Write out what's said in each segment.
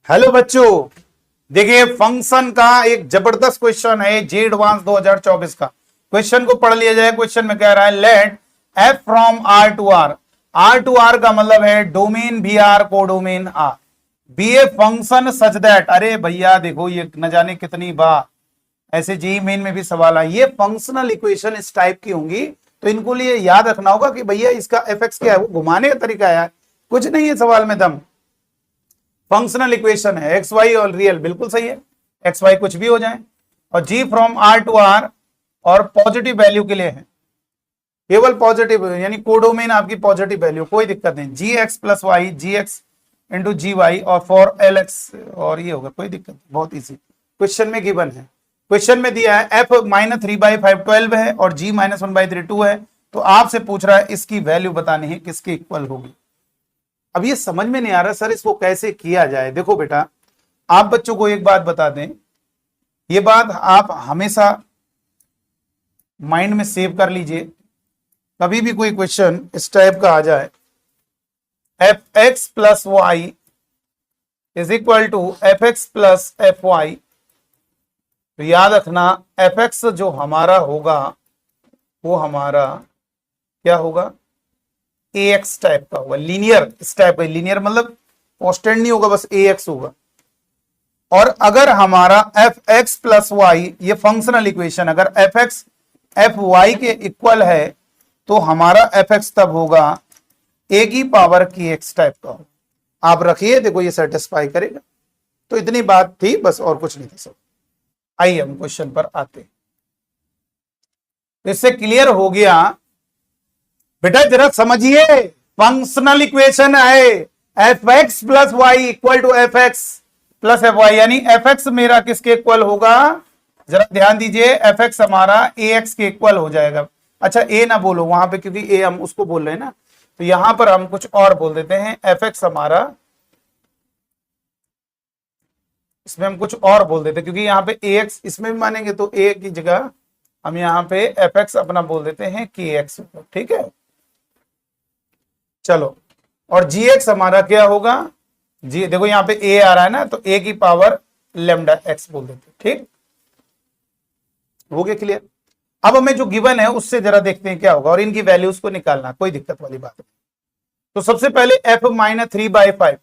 Hello बच्चों, देखिए function का एक जबरदस्त क्वेश्चन है जे एडवांस 2024 का। क्वेश्चन को पढ़ लिया जाए। क्वेश्चन में कह रहा है let f from R to R. R to R का मतलब है डोमेन भी R codomain R be a function such that. अरे भैया देखो, ये न जाने कितनी बार ऐसे जेई मेन में भी सवाल है। ये फंक्शनल इक्वेशन इस टाइप की होंगी तो इनको लिए याद रखना होगा कि भैया इसका एफ एक्स क्या है, वो घुमाने का तरीका है, कुछ नहीं है सवाल में दम। फंक्शनल इक्वेशन है एक्स वाई और रियल, बिल्कुल सही है, एक्स वाई कुछ भी हो जाए। और जी फ्रॉम आर टू आर और पॉजिटिव वैल्यू के लिए है, केवल पॉजिटिव यानी कोडोमेन आपकी पॉजिटिव वैल्यू, कोई दिक्कत नहीं। जी एक्स प्लस वाई जी एक्स इंटू जी वाई और फॉर एल एक्स और ये होगा, कोई दिक्कत, बहुत इजी। क्वेश्चन में गिवन है, क्वेश्चन में दिया है एफ माइनस 3/5 12 है और जी माइनस 1/3 2 है। तो आपसे पूछ रहा है इसकी वैल्यू बतानी है किसके इक्वल होगी। अब ये समझ में नहीं आ रहा सर इसको कैसे किया जाए। देखो बेटा, आप बच्चों को एक बात बता दें, ये बात आप हमेशा माइंड में सेव कर लीजिए। कभी भी कोई क्वेश्चन इस टाइप का आ जाए, f x plus y is equal to f x plus f y, तो याद रखना एफ एक्स जो हमारा होगा वो हमारा क्या होगा, ए एक्स टाइप का होगा, लीनियर इस टाइप का। लीनियर मतलब कांस्टेंट नहीं होगा, बस ए एक्स होगा। और अगर हमारा एफ एक्स प्लस वाई ये फंक्शनल इक्वेशन अगर एफ एक्स एफ वाई के इक्वल है तो हमारा एफ एक्स तब होगा ए की पावर की एक्स टाइप का होगा। आप रखिए, देखो ये सेटिस्फाई करेगा। तो इतनी बात थी बस, और कुछ नहीं था सब। आइए हम क्वेश्चन पर आते हैं। इससे क्लियर हो गया बेटा, जरा समझिए, फंक्शनल इक्वेशन है f x plus y equal to f x plus f y, यानी एफ एक्स मेरा किसके इक्वल होगा, जरा ध्यान दीजिए, एफ एक्स हमारा ए एक्स के इक्वल हो जाएगा। अच्छा ए ना बोलो वहां पे, क्योंकि ए हम उसको बोल रहे हैं ना, तो यहां पर हम कुछ और बोल देते हैं। एफ एक्स हमारा, इसमें हम कुछ और बोल देते हैं, क्योंकि यहाँ पे ए एक्स इसमें भी मानेंगे तो ए की जगह हम यहाँ पे एफ एक्स अपना बोल देते हैं के एक्स, ठीक है। चलो, और जी एक्स हमारा क्या होगा, जी देखो यहां पे ए आ रहा है ना, तो ए की पावर लेमडा एक्स बोल देते, ठीक हो गया क्लियर। अब हमें जो गिवन है उससे जरा देखते हैं क्या होगा, और इनकी वैल्यूज को निकालना, कोई दिक्कत वाली बात नहीं। तो सबसे पहले एफ माइनस 3/5,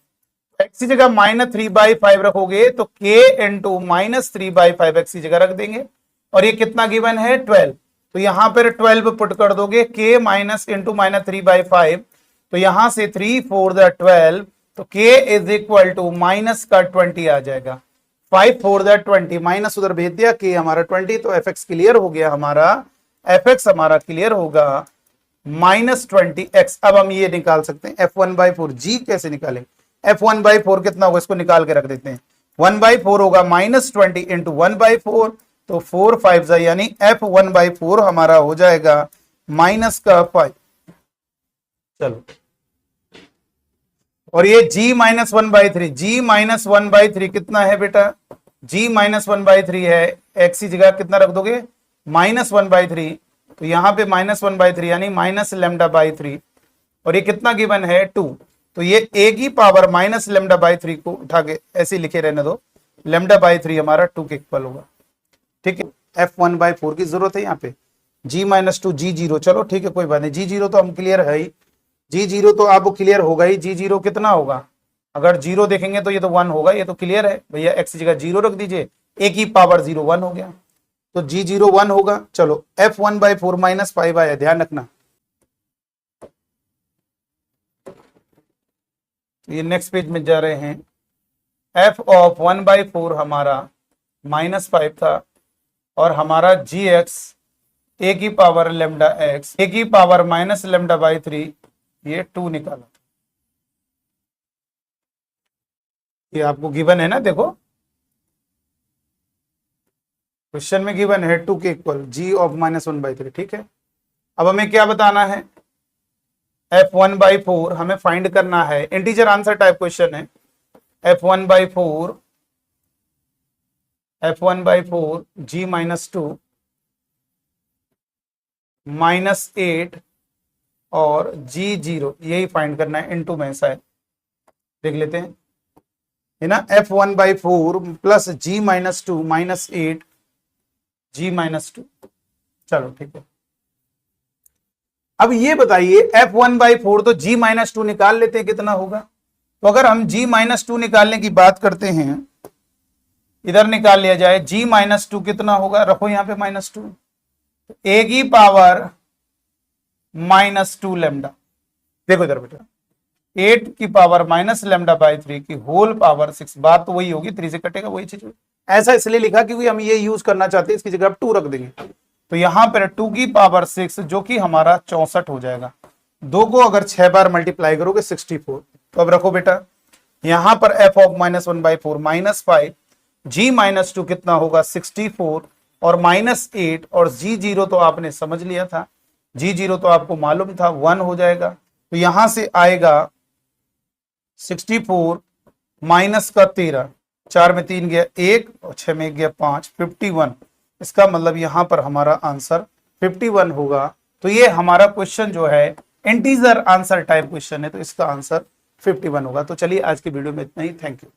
एक्स की जगह माइनस 3/5 रखोगे तो के इंटू माइनस 3/5 एक्स की जगह रख देंगे। और ये कितना गिवन है 12, तो यहां पर 12 पुट कर दोगे, के माइनस इंटू माइनस 3/5, तो यहां से 3 4 12, तो k is equal to minus का 20 आ जाएगा। 5 4 20, माइनस उधर भेज दिया, k हमारा 20, तो एफ एक्स क्लियर हो गया हमारा, एफ एक्स हमारा क्लियर होगा माइनस 20x। अब हम ये निकाल सकते हैं f1/4, जी कैसे निकालें, f1/4 कितना होगा, इसको निकाल के रख देते हैं। 1/4 होगा माइनस 20 इंटू 1/4, तो 4 5 यानी f1/4 हमारा हो जाएगा माइनस का 5। चलो, और ये g माइनस 1/3, जी माइनस 1/3 कितना है बेटा, g माइनस 1/3 है, x की जगह कितना रख दोगे माइनस 1/3, तो यहां पे माइनस 1/3 यानी माइनस लेमडा/3, और ये कितना गिवन है 2, तो ये a की पावर माइनस लेमडा/3 को उठा के ऐसे लिखे रहने दो, लेमडा/3 हमारा 2 के इक्वल होगा, ठीक है। f1/4 की जरूरत है यहाँ पे, g माइनस 2 g0, चलो ठीक है कोई बात नहीं, g0 तो हम क्लियर है ही, g0 तो आपको क्लियर होगा ही। g0 कितना होगा, अगर 0 देखेंगे तो ये तो 1 होगा, ये तो क्लियर है भैया, x की जगह 0 रख दीजिए, a की पावर 0 1 हो गया, तो g0 1 होगा। चलो f1/4 माइनस 5 आया, ध्यान रखना। ये नेक्स्ट पेज में जा रहे हैं, f ऑफ 1/4 हमारा माइनस 5 था, और हमारा gx a की पावर लेमडा x, a की पावर माइनस लेमडा/3, ये 2 निकाला। ये आपको गिवन है ना, देखो क्वेश्चन में गिवन है 2 के इक्वल g ऑफ माइनस 1/3, ठीक है। अब हमें क्या बताना है, f1/4 हमें फाइंड करना है, इंटीजर आंसर टाइप क्वेश्चन है। f1/4 g माइनस 2 माइनस 8 और g0, यही फाइंड करना है, इनटू में शायद देख लेते हैं। है ना, f1/4 plus g-2 minus 8 g-2। चलो ठीक है, अब ये बताइए f1/4 तो g-2 निकाल लेते हैं कितना होगा। तो अगर हम g-2 निकालने की बात करते हैं, इधर निकाल लिया जाए, g-2 कितना होगा, रखो यहां पे -2, तो a की पावर -2 लैम्डा। देखो इधर बेटा, 8 की पावर -λ/3 की होल पावर 6, बात तो वही होगी, 3 से कटेगा वही चीज। ऐसा इसलिए लिखा क्योंकि हम ये यूज करना चाहते हैं, इसकी जगह आप 2 रख देंगे, तो यहां पर 2 की पावर 6 जो कि हमारा 64 हो जाएगा। 2 को अगर 6 बार मल्टीप्लाई करोगे 64। तो अब रखो बेटा, यहां पर f ऑफ -1/4 -5, g-2 कितना होगा 64 और -8 और g0 तो आपने समझ लिया था, g0 तो आपको मालूम था 1 हो जाएगा। तो यहां से आएगा 64 माइनस का 13, 4 में 3 गया 1 और 6 में 1 गया 5, 51। इसका मतलब यहां पर हमारा आंसर 51 होगा। तो ये हमारा क्वेश्चन जो है इंटीजर आंसर टाइप क्वेश्चन है, तो इसका आंसर 51 होगा। तो चलिए आज की वीडियो में इतना ही, थैंक यू।